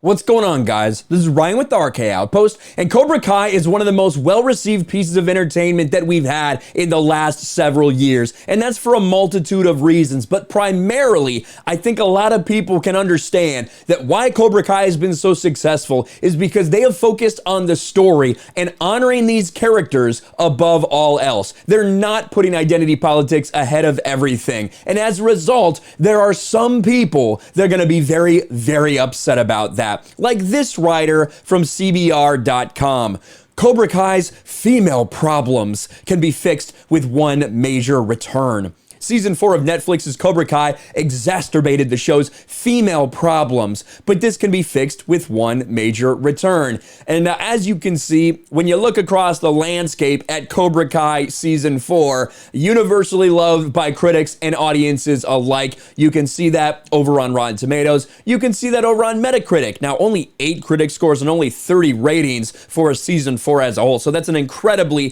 What's going on, guys? This is Ryan with the RK Outpost, and Cobra Kai is one of the most well-received pieces of entertainment that we've had in the last several years, and that's for a multitude of reasons, but primarily, I think a lot of people can understand that why Cobra Kai has been so successful is because they have focused on the story and honoring these characters above all else. They're not putting identity politics ahead of everything, and as a result, there are some people that are going to be very, very upset about that. Like this writer from CBR.com. Cobra Kai's female problems can be fixed with one major return. Season 4 of Netflix's Cobra Kai exacerbated the show's female problems, but this can be fixed with one major return. And as you can see, when you look across the landscape at Cobra Kai Season 4, universally loved by critics and audiences alike, you can see that over on Rotten Tomatoes. You can see that over on Metacritic. Now, only 8 critic scores and only 30 ratings for Season 4 as a whole, so that's an incredibly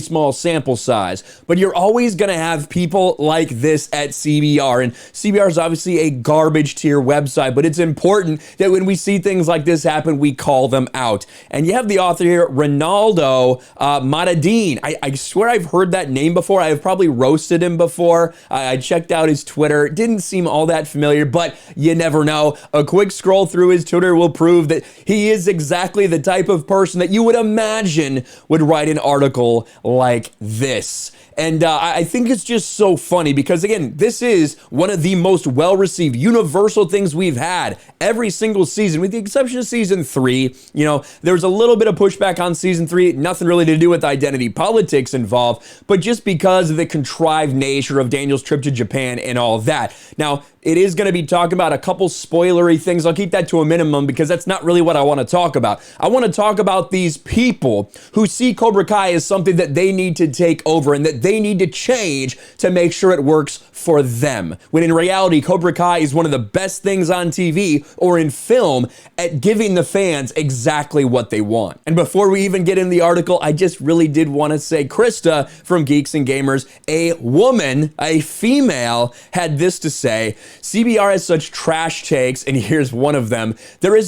small sample size. But you're always going to have people like this at CBR, and CBR is obviously a garbage tier website, but it's important that when we see things like this happen, we call them out. And you have the author here, Ronaldo Matadine. I swear I've heard that name before. I have probably roasted him before. I checked out his Twitter. It didn't seem all that familiar, but you never know. A quick scroll through his Twitter will prove that he is exactly the type of person that you would imagine would write an article like this. And I think it's just so funny because, again, this is one of the most well-received universal things we've had every single season, with the exception of Season 3. You know, there was a little bit of pushback on Season 3, nothing really to do with identity politics involved, but just because of the contrived nature of Daniel's trip to Japan and all of that. Now, it is going to be talking about a couple spoilery things. I'll keep that to a minimum because that's not really what I want to talk about. I want to talk about these people who see Cobra Kai as something that they need to take over and that they need to change to make sure it works for them. When in reality, Cobra Kai is one of the best things on TV or in film at giving the fans exactly what they want. And before we even get in the article, I just really did want to say Krista from Geeks and Gamers, a woman, a female, had this to say. CBR has such trash takes, and here's one of them. There are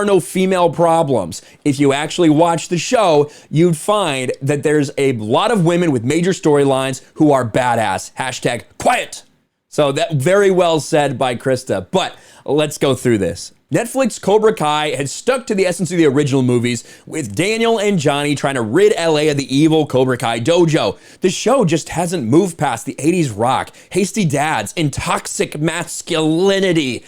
no female problems. If you actually watch the show, you'd find that there's a lot of women with major storylines who are badass. Hashtag quiet. So that very well said by Krista, but let's go through this. Netflix Cobra Kai has stuck to the essence of the original movies, with Daniel and Johnny trying to rid LA of the evil Cobra Kai dojo. The show just hasn't moved past the 80s rock, hasty dads, and toxic masculinity.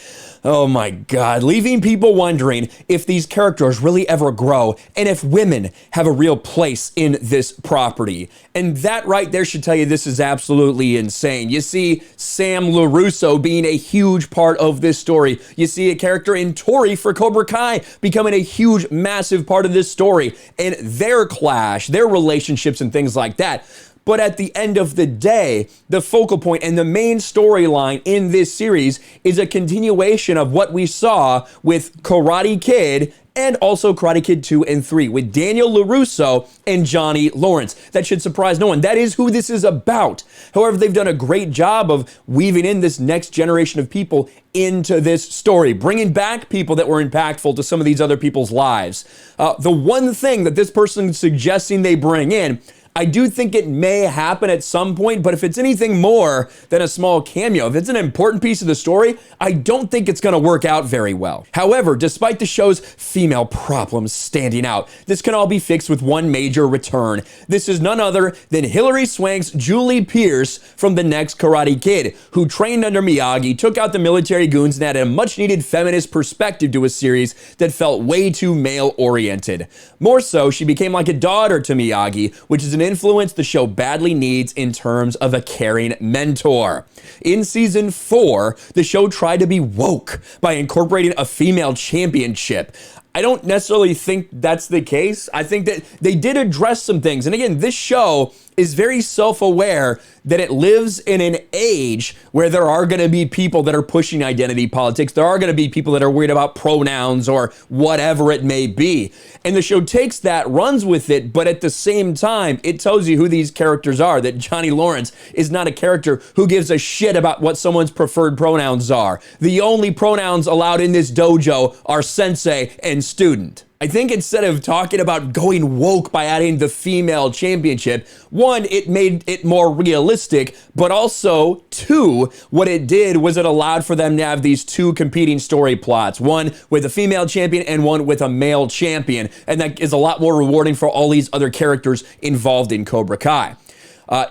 Oh my God, leaving people wondering if these characters really ever grow and if women have a real place in this property. And that right there should tell you this is absolutely insane. You see Sam LaRusso being a huge part of this story. You see a character in Tori for Cobra Kai becoming a huge, massive part of this story, and their clash, their relationships and things like that. But at the end of the day, the focal point and the main storyline in this series is a continuation of what we saw with Karate Kid and also Karate Kid 2 and 3 with Daniel LaRusso and Johnny Lawrence. That should surprise no one. That is who this is about. However, they've done a great job of weaving in this next generation of people into this story, bringing back people that were impactful to some of these other people's lives. The one thing that this person is suggesting they bring in, I do think it may happen at some point, but if it's anything more than a small cameo, if it's an important piece of the story, I don't think it's going to work out very well. However, despite the show's female problems standing out, this can all be fixed with one major return. This is none other than Hilary Swank's Julie Pierce from the next Karate Kid, who trained under Miyagi, took out the military goons, and added a much-needed feminist perspective to a series that felt way too male-oriented. More so, she became like a daughter to Miyagi, which is an influence the show badly needs in terms of a caring mentor. In Season 4, the show tried to be woke by incorporating a female championship. I don't necessarily think that's the case. I think that they did address some things. And again, this show is very self-aware that it lives in an age where there are going to be people that are pushing identity politics. There are going to be people that are worried about pronouns or whatever it may be. And the show takes that, runs with it, but at the same time, it tells you who these characters are, that Johnny Lawrence is not a character who gives a shit about what someone's preferred pronouns are. The only pronouns allowed in this dojo are sensei and student. I think instead of talking about going woke by adding the female championship, one, it made it more realistic, but also, two, what it did was it allowed for them to have these two competing story plots, one with a female champion and one with a male champion, and that is a lot more rewarding for all these other characters involved in Cobra Kai.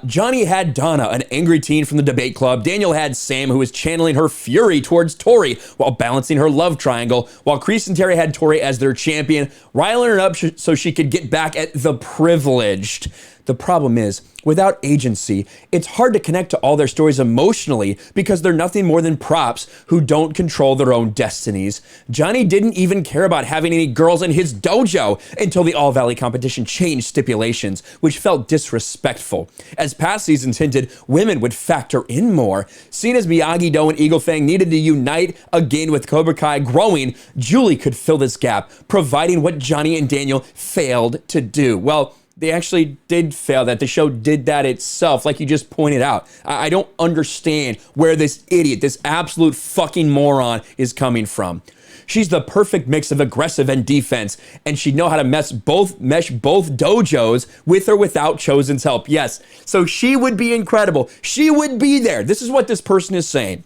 Johnny had Donna, an angry teen from the debate club. Daniel had Sam, who was channeling her fury towards Tori while balancing her love triangle, while Kreese and Terry had Tori as their champion, riling her up so she could get back at the privileged. The problem is, without agency, it's hard to connect to all their stories emotionally because they're nothing more than props who don't control their own destinies. Johnny didn't even care about having any girls in his dojo until the All Valley competition changed stipulations, which felt disrespectful. As past seasons hinted, women would factor in more. Seen as Miyagi-Do and Eagle Fang needed to unite again with Cobra Kai growing, Julie could fill this gap, providing what Johnny and Daniel failed to do. Well, they actually did fail that. The show did that itself, like you just pointed out. I don't understand where this idiot, this absolute fucking moron is coming from. She's the perfect mix of aggressive and defense, and she'd know how to mesh both dojos with or without Chosen's help. Yes, so she would be incredible. She would be there. This is what this person is saying.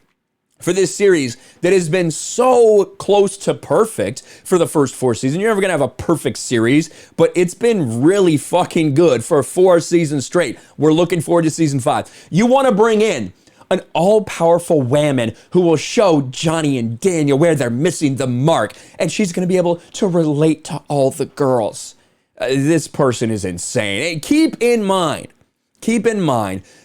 For this series that has been so close to perfect for the first 4 seasons. You're never going to have a perfect series, but it's been really fucking good for 4 seasons straight. We're looking forward to season 5. You want to bring in an all-powerful whammon who will show Johnny and Daniel where they're missing the mark, and she's going to be able to relate to all the girls. This person is insane. Hey, keep in mind,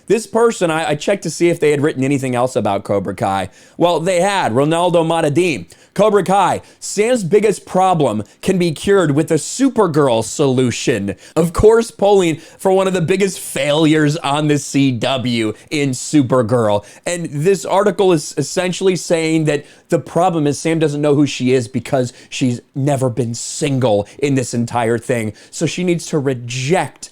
this person, I checked to see if they had written anything else about Cobra Kai. Well, they had. Ronaldo Matadim. Cobra Kai, Sam's biggest problem can be cured with a Supergirl solution. Of course, polling for one of the biggest failures on the CW in Supergirl. And this article is essentially saying that the problem is Sam doesn't know who she is because she's never been single in this entire thing. So she needs to reject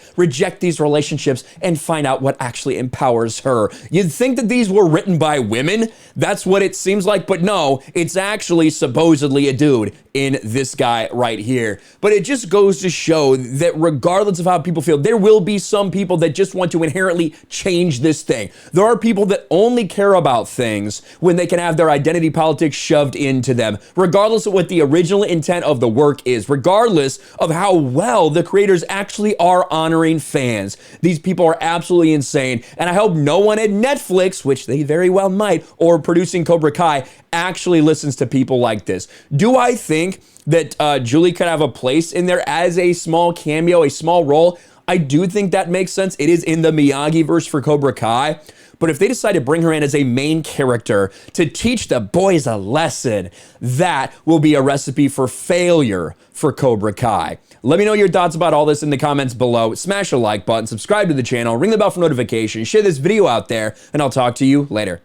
these relationships and find out what actually empowers her. You'd think that these were written by women. That's what it seems like, but no, it's actually supposedly a dude in this guy right here. But it just goes to show that regardless of how people feel, there will be some people that just want to inherently change this thing. There are people that only care about things when they can have their identity politics shoved into them, regardless of what the original intent of the work is, regardless of how well the creators actually are honoring fans. These people are absolutely insane, and I hope no one at Netflix, which they very well might, or producing Cobra Kai, actually listens to people like this. Do I think that Julie could have a place in there as a small cameo, a small role? I do think that makes sense. It is in the Miyagi-verse for Cobra Kai. But if they decide to bring her in as a main character to teach the boys a lesson, that will be a recipe for failure for Cobra Kai. Let me know your thoughts about all this in the comments below. Smash a like button, subscribe to the channel, ring the bell for notifications, share this video out there, and I'll talk to you later.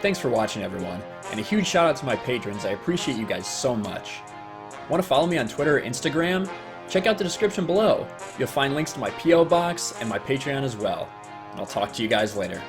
Thanks for watching, everyone, and a huge shout out to my patrons. I appreciate you guys so much. Want to follow me on Twitter or Instagram? Check out the description below. You'll find links to my P.O. box and my Patreon as well. And I'll talk to you guys later.